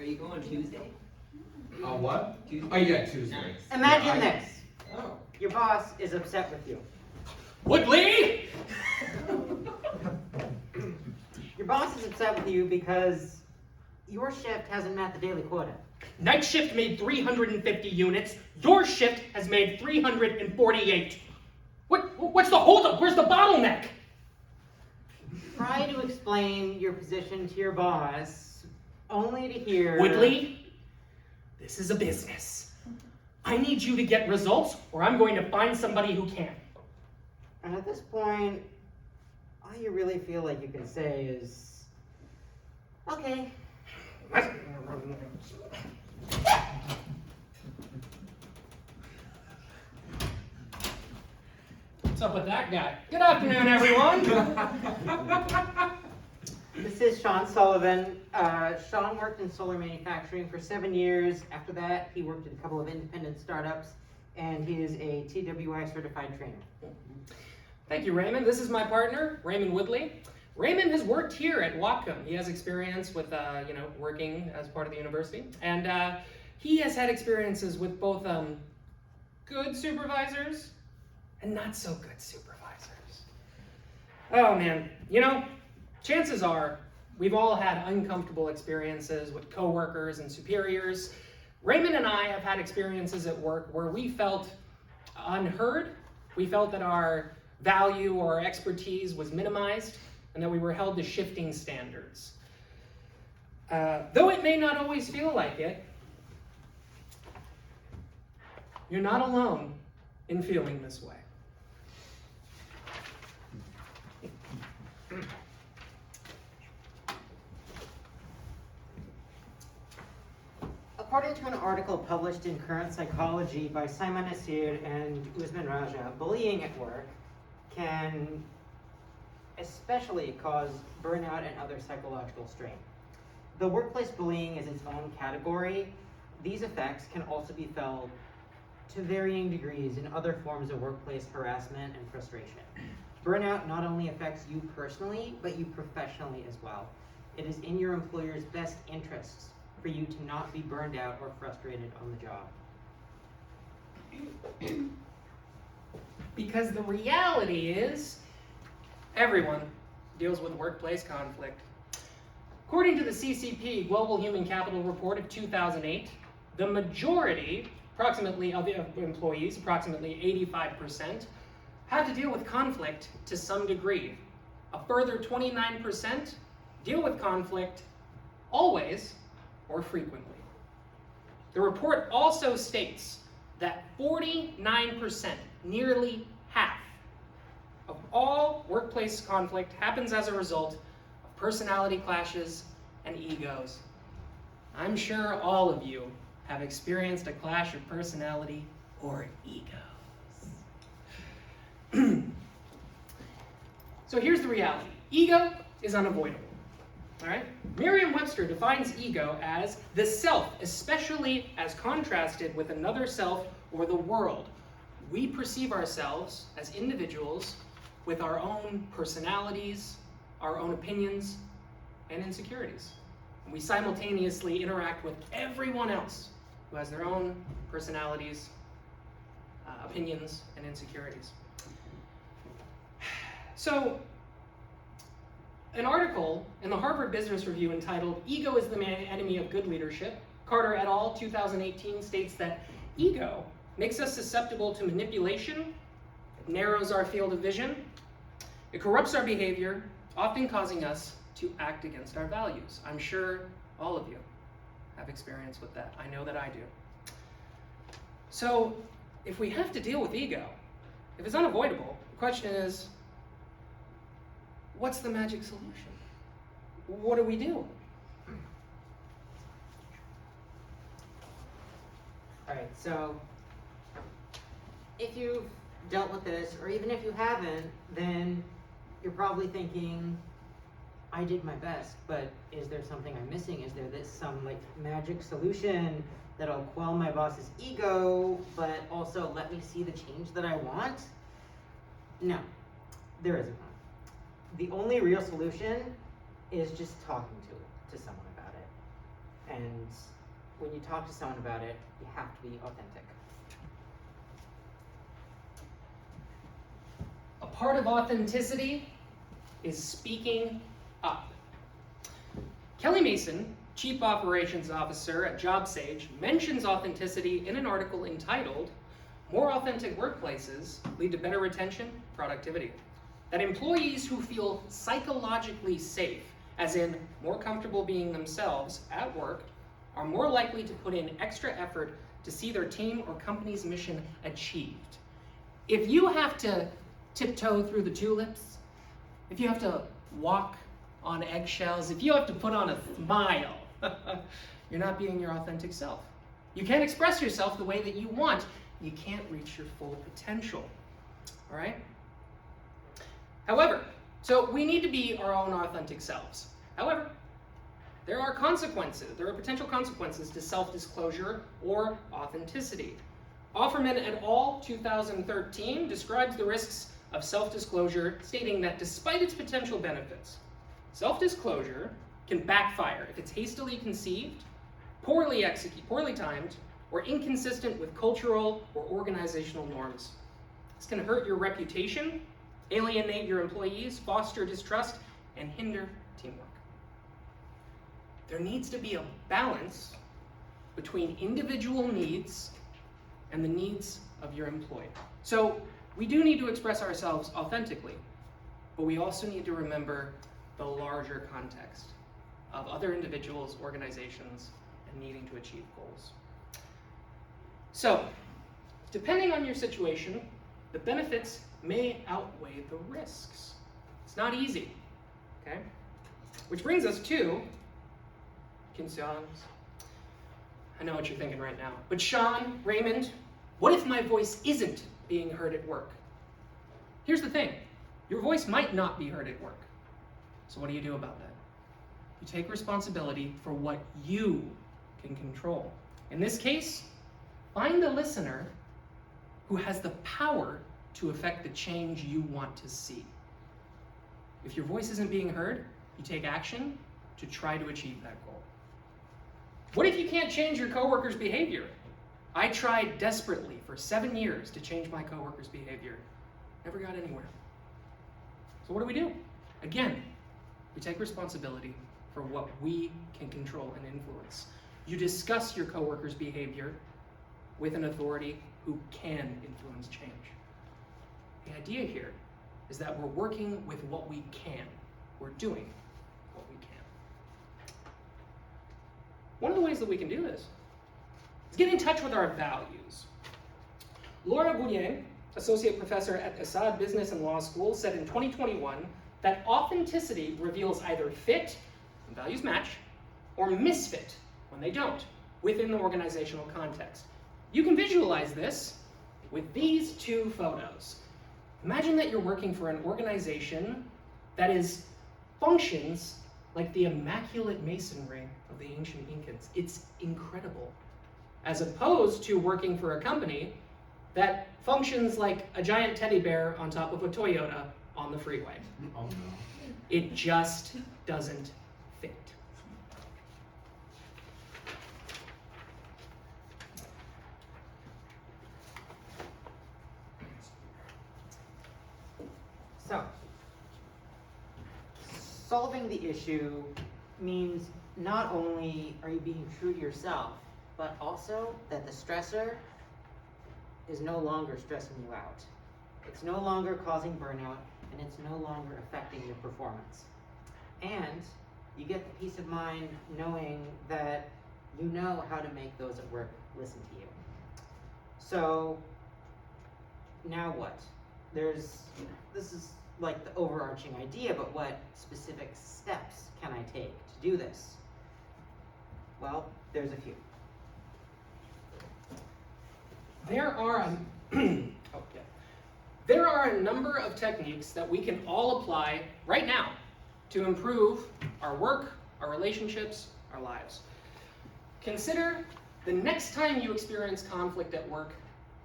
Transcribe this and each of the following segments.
you going Tuesday? What? Tuesday? Oh yeah, Tuesday. Nice. Imagine this. Oh. Your boss is upset with you. Woodley! Your boss is upset with you because your shift hasn't met the daily quota. Night shift made 350 units. Your shift has made 348. What's the holdup? Where's the bottleneck? Try to explain your position to your boss, only to hear... Woodley, this is a business. I need you to get results, or I'm going to find somebody who can. And at this point, all you really feel like you can say is, okay. What's up with that guy? Good afternoon, everyone. This is Sean Sullivan. Sean worked in solar manufacturing for 7 years. After that, he worked at a couple of independent startups, and he is a TWI certified trainer. Thank you, Raymond. This is my partner, Raymond Woodley. Raymond has worked here at Whatcom. He has experience with, working as part of the university, and he has had experiences with both good supervisors and not so good supervisors. Oh man, chances are we've all had uncomfortable experiences with coworkers and superiors. Raymond and I have had experiences at work where we felt unheard. We felt that our value or expertise was minimized and that we were held to shifting standards. Though it may not always feel like it, you're not alone in feeling this way. According to an article published in Current Psychology by Simon Nasir and Usman Raja, bullying at work can especially cause burnout and other psychological strain. Though workplace bullying is its own category, these effects can also be felt to varying degrees in other forms of workplace harassment and frustration. Burnout not only affects you personally, but you professionally as well. It is in your employer's best interests for you to not be burned out or frustrated on the job. Because the reality is, everyone deals with workplace conflict. According to the CCP Global Human Capital Report of 2008, the majority, approximately of employees, approximately 85%, have to deal with conflict to some degree. A further 29% deal with conflict always or frequently. The report also states that 49%, nearly half, of all workplace conflict happens as a result of personality clashes and egos. I'm sure all of you have experienced a clash of personality or egos. So here's the reality. Ego is unavoidable. All right? Merriam-Webster defines ego as the self, especially as contrasted with another self or the world. We perceive ourselves as individuals with our own personalities, our own opinions, and insecurities. And we simultaneously interact with everyone else who has their own personalities, opinions, and insecurities. So, an article in the Harvard Business Review entitled "Ego is the Enemy of Good Leadership," Carter et al., 2018, states that ego makes us susceptible to manipulation, it narrows our field of vision, it corrupts our behavior, often causing us to act against our values. I'm sure all of you have experience with that. I know that I do. So, if we have to deal with ego, if it's unavoidable, the question is, what's the magic solution? What do we do? All right, so if you've dealt with this, or even if you haven't, then you're probably thinking, I did my best, but is there something I'm missing? Is there some magic solution that'll quell my boss's ego, but also let me see the change that I want? No, there isn't one. The only real solution is just talking to someone about it. And when you talk to someone about it, you have to be authentic. A part of authenticity is speaking up. Kelly Mason, Chief Operations Officer at JobSage, mentions authenticity in an article entitled, "More Authentic Workplaces Lead to Better Retention, Productivity." That employees who feel psychologically safe, as in more comfortable being themselves at work, are more likely to put in extra effort to see their team or company's mission achieved. If you have to tiptoe through the tulips, if you have to walk on eggshells, if you have to put on a smile, you're not being your authentic self. You can't express yourself the way that you want. You can't reach your full potential. All right? However, so we need to be our own authentic selves. However, there are consequences. There are potential consequences to self-disclosure or authenticity. Offerman et al. 2013 describes the risks of self-disclosure, stating that despite its potential benefits, self-disclosure can backfire if it's hastily conceived, poorly executed, poorly timed, or inconsistent with cultural or organizational norms. This can hurt your reputation, alienate your employees, foster distrust, and hinder teamwork. There needs to be a balance between individual needs and the needs of your employee. So we do need to express ourselves authentically, but we also need to remember the larger context of other individuals, organizations, and needing to achieve goals. So, depending on your situation, the benefits may outweigh the risks. It's not easy, okay? Which brings us to concerns. I know what you're thinking right now. But Sean, Raymond, what if my voice isn't being heard at work? Here's the thing. Your voice might not be heard at work. So what do you do about that? You take responsibility for what you can control. In this case, find a listener who has the power to affect the change you want to see. If your voice isn't being heard, you take action to try to achieve that goal. What if you can't change your coworkers' behavior? I tried desperately for 7 years to change my coworkers' behavior. Never got anywhere. So what do? Again, we take responsibility for what we can control and influence. You discuss your coworkers' behavior with an authority who can influence change. The idea here is that we're working with what we can. We're doing what we can. One of the ways that we can do this is get in touch with our values. Laura Bouillet, associate professor at Assad Business and Law School, said in 2021 that authenticity reveals either fit, when values match, or misfit, when they don't, within the organizational context. You can visualize this with these two photos. Imagine that you're working for an organization that functions like the immaculate masonry of the ancient Incans. It's incredible. As opposed to working for a company that functions like a giant teddy bear on top of a Toyota on the freeway. Oh no. It just doesn't fit. So, solving the issue means not only are you being true to yourself, but also that the stressor is no longer stressing you out. It's no longer causing burnout, and it's no longer affecting your performance. And you get the peace of mind knowing that you know how to make those at work listen to you. So, now what? This is like the overarching idea, but what specific steps can I take to do this? Well, there's a few. There are a number of techniques that we can all apply right now to improve our work, our relationships, our lives. Consider the next time you experience conflict at work,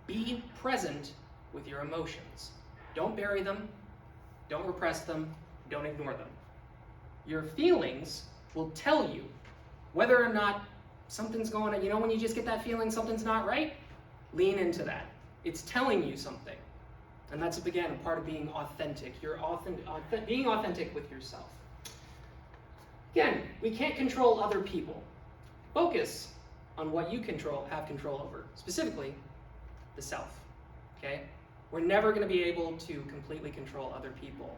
be present with your emotions. Don't bury them, don't repress them, don't ignore them. Your feelings will tell you whether or not something's going on. You know when you just get that feeling something's not right? Lean into that. It's telling you something. And that's, again, a part of being authentic. You're being authentic with yourself. Again, we can't control other people. Focus on what you have control over, specifically the self. Okay? We're never going to be able to completely control other people.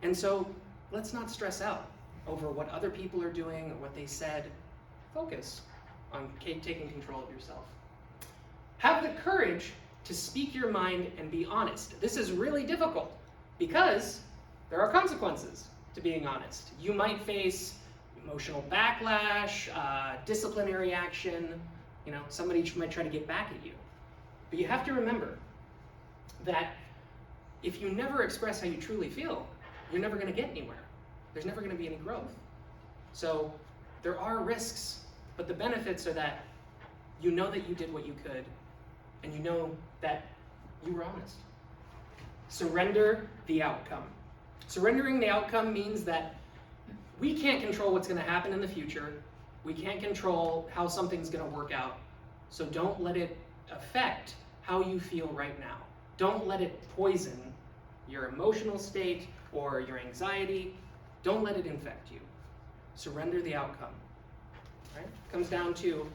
And so let's not stress out over what other people are doing or what they said. Focus on taking control of yourself. Have the courage to speak your mind and be honest. This is really difficult because there are consequences to being honest. You might face emotional backlash, disciplinary action. Somebody might try to get back at you. But you have to remember that if you never express how you truly feel, you're never going to get anywhere. There's never going to be any growth. So there are risks, but the benefits are that you know that you did what you could, and you know that you were honest. Surrender the outcome. Surrendering the outcome means that we can't control what's going to happen in the future. We can't control how something's going to work out. So don't let it affect how you feel right now. Don't let it poison your emotional state or your anxiety. Don't let it infect you. Surrender the outcome. Right? It comes down to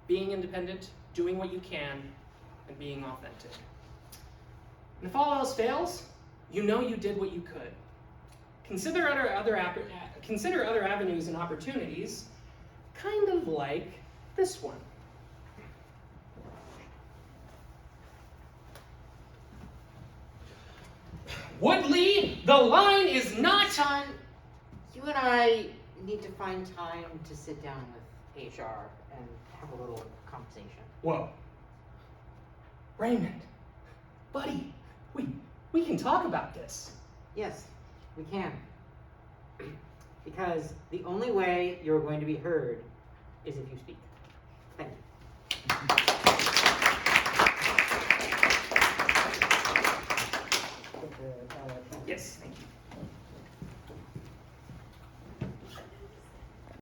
being independent, doing what you can, and being authentic. And if all else fails, you know you did what you could. Consider other avenues and opportunities, kind of like this one. Woodley, the line is not... Sean, you and I need to find time to sit down with HR and have a little conversation. Whoa. Raymond, buddy, we can talk about this. Yes, we can. Because the only way you're going to be heard is if you speak. Thank you.